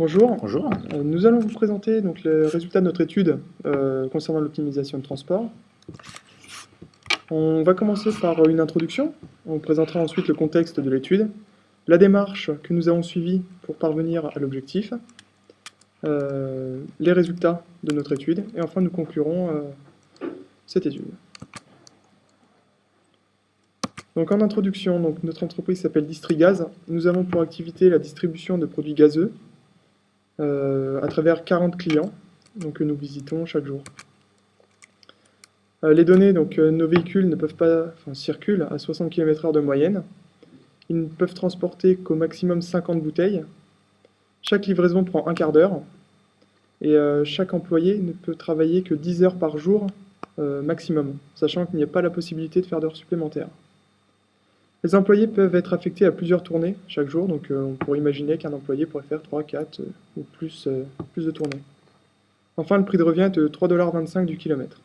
Bonjour, Bonjour. nous allons vous présenter donc, les résultats de notre étude concernant l'optimisation de transport. On va commencer par une introduction, on présentera ensuite le contexte de l'étude, la démarche que nous avons suivie pour parvenir à l'objectif, les résultats de notre étude, et enfin nous conclurons cette étude. Donc en introduction, donc, notre entreprise s'appelle Distrigaz. Nous avons pour activité la distribution de produits gazeux à travers 40 clients donc, que nous visitons chaque jour. Les données, donc nos véhicules ne peuvent pas, circulent à 60 km/h de moyenne. Ils ne peuvent transporter qu'au maximum 50 bouteilles. Chaque livraison prend un quart d'heure. Et chaque employé ne peut travailler que 10 heures par jour maximum, sachant qu'il n'y a pas la possibilité de faire d'heures supplémentaires. Les employés peuvent être affectés à plusieurs tournées chaque jour, donc on pourrait imaginer qu'un employé pourrait faire 3, 4 ou plus de tournées. Enfin, le prix de revient est de 3,25 $ du kilomètre.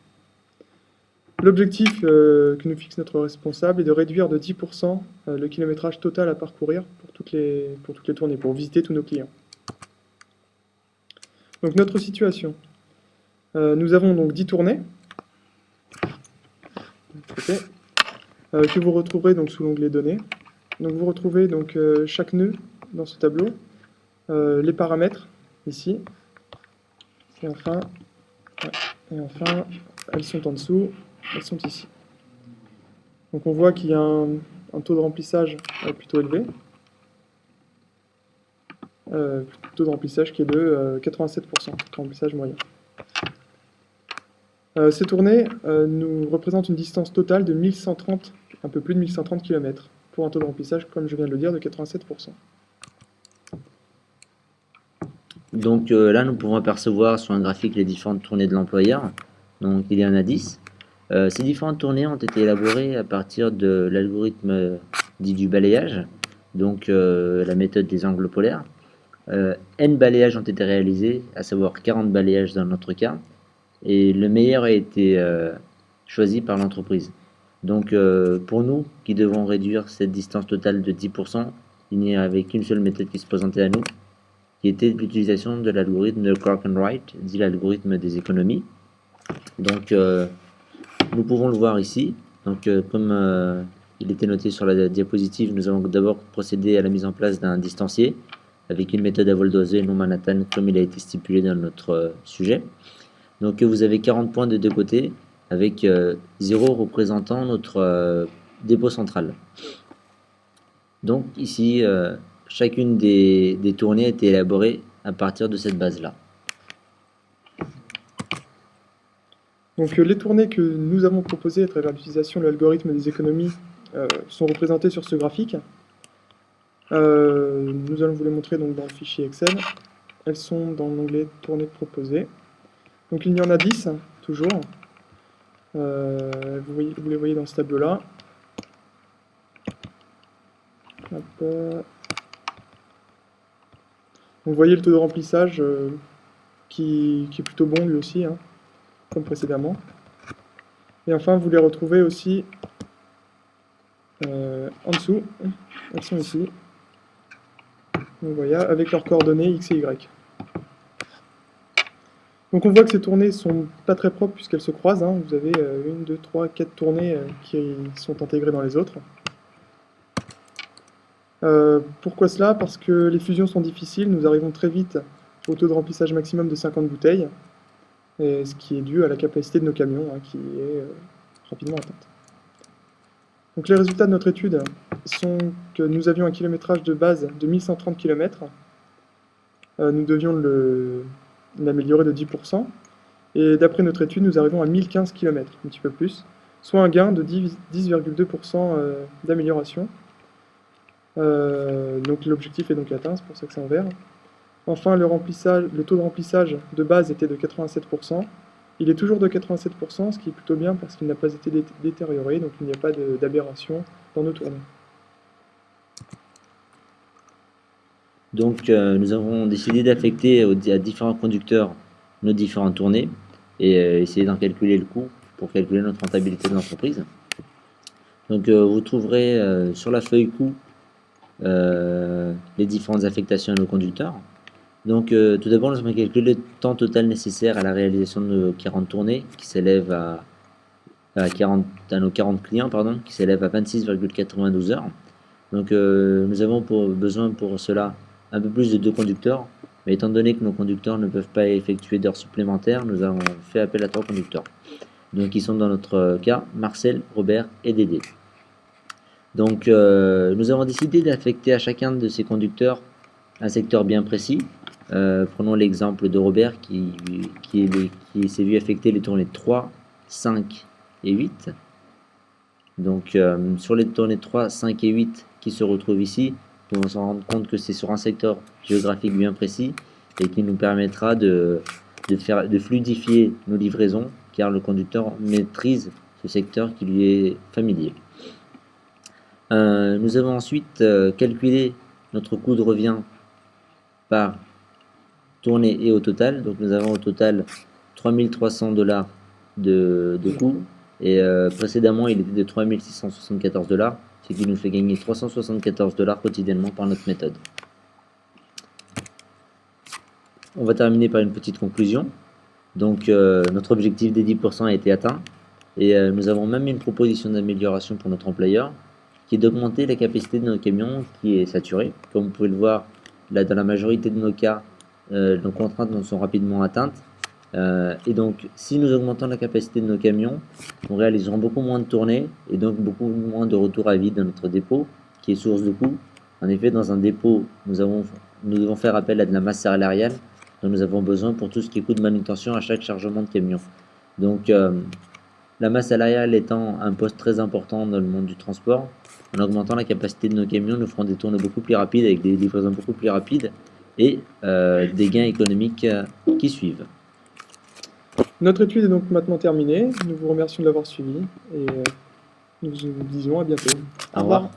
L'objectif que nous fixe notre responsable est de réduire de 10% le kilométrage total à parcourir pour toutes les tournées, pour visiter tous nos clients. Donc notre situation. Nous avons donc 10 tournées que vous retrouverez donc sous l'onglet données. Donc vous retrouvez donc chaque nœud dans ce tableau, les paramètres ici, et enfin elles sont en dessous, elles sont ici. Donc on voit qu'il y a un taux de remplissage plutôt élevé, taux de remplissage qui est de 87%, remplissage moyen. Ces tournées nous représentent une distance totale de 1130, un peu plus de 1130 km, pour un taux de remplissage, comme je viens de le dire, de 87%. Donc là, nous pouvons apercevoir sur un graphique les différentes tournées de l'employeur. Donc il y en a 10. Ces différentes tournées ont été élaborées à partir de l'algorithme dit du balayage, donc la méthode des angles polaires. N balayages ont été réalisés, à savoir 40 balayages dans notre cas, et le meilleur a été choisi par l'entreprise. Donc pour nous qui devons réduire cette distance totale de 10%, il n'y avait qu'une seule méthode qui se présentait à nous, qui était l'utilisation de l'algorithme de Clark and Wright, dit l'algorithme des économies. Donc nous pouvons le voir ici. Donc comme il était noté sur la diapositive, nous allons d'abord procéder à la mise en place d'un distancier avec une méthode à vol d'oiseau et non Manhattan comme il a été stipulé dans notre sujet. Donc vous avez 40 points de deux côtés avec 0 représentant notre dépôt central. Donc ici, chacune des tournées a été élaborée à partir de cette base-là. Donc les tournées que nous avons proposées à travers l'utilisation de l'algorithme des économies sont représentées sur ce graphique. Nous allons vous les montrer donc, dans le fichier Excel. Elles sont dans l'onglet tournées proposées. Donc il y en a 10, toujours. Vous les voyez dans ce tableau-là. Donc vous voyez le taux de remplissage qui est plutôt bon lui aussi, hein, comme précédemment. Et enfin, vous les retrouvez aussi en dessous. Elles sont ici. Donc voilà, avec leurs coordonnées X et Y. Donc on voit que ces tournées sont pas très propres puisqu'elles se croisent. Hein. Vous avez 1, 2, 3, 4 tournées qui sont intégrées dans les autres. Pourquoi cela? Parce que les fusions sont difficiles, nous arrivons très vite au taux de remplissage maximum de 50 bouteilles, et ce qui est dû à la capacité de nos camions hein, qui est rapidement atteinte. Donc les résultats de notre étude sont que nous avions un kilométrage de base de 1130 km, nous devions l'améliorer de 10%, et d'après notre étude, nous arrivons à 1015 km, un petit peu plus, soit un gain de 10,2% d'amélioration. Donc l'objectif est donc atteint, c'est pour ça que c'est en vert. Enfin, le taux de remplissage de base était de 87%. Il est toujours de 87%, ce qui est plutôt bien parce qu'il n'a pas été détérioré, donc il n'y a pas d'aberration dans nos tournées. Donc nous avons décidé d'affecter à différents conducteurs nos différentes tournées et essayer d'en calculer le coût pour calculer notre rentabilité de l'entreprise. Donc vous trouverez sur la feuille coût les différentes affectations à nos conducteurs. Donc, tout d'abord, nous avons calculé le temps total nécessaire à la réalisation de nos 40 tournées, qui s'élève à nos 40 clients, pardon, qui s'élève à 26,92 heures. Donc, nous avons besoin pour cela un peu plus de 2 conducteurs, mais étant donné que nos conducteurs ne peuvent pas effectuer d'heures supplémentaires, nous avons fait appel à 3 conducteurs. Donc, ils sont dans notre cas Marcel, Robert et Dédé. Donc, nous avons décidé d'affecter à chacun de ces conducteurs un secteur bien précis. Prenons l'exemple de Robert qui s'est vu affecter les tournées 3, 5 et 8. Donc, sur les tournées 3, 5 et 8 qui se retrouvent ici, nous allons s'en rendre compte que c'est sur un secteur géographique bien précis et qui nous permettra de fluidifier nos livraisons car le conducteur maîtrise ce secteur qui lui est familier. Nous avons ensuite calculé notre coût de revient par tournée et au total. Donc nous avons au total 3300 $ de coût et précédemment il était de 3674 $, ce qui nous fait gagner 374 $ quotidiennement par notre méthode. On va terminer par une petite conclusion. Donc notre objectif des 10% a été atteint et nous avons même une proposition d'amélioration pour notre employeur qui est d'augmenter la capacité de nos camions qui est saturée. Comme vous pouvez le voir, là dans la majorité de nos cas, nos contraintes nous sont rapidement atteintes. Et donc, si nous augmentons la capacité de nos camions, nous réaliserons beaucoup moins de tournées et donc beaucoup moins de retours à vide dans notre dépôt, qui est source de coûts. En effet, dans un dépôt, nous devons faire appel à de la masse salariale dont nous avons besoin pour tout ce qui est coût de manutention à chaque chargement de camion. Donc, la masse salariale étant un poste très important dans le monde du transport, en augmentant la capacité de nos camions, nous ferons des tournées beaucoup plus rapides avec des livraisons beaucoup plus rapides et des gains économiques qui suivent. Notre étude est donc maintenant terminée. Nous vous remercions de l'avoir suivi et nous vous disons à bientôt. Au revoir.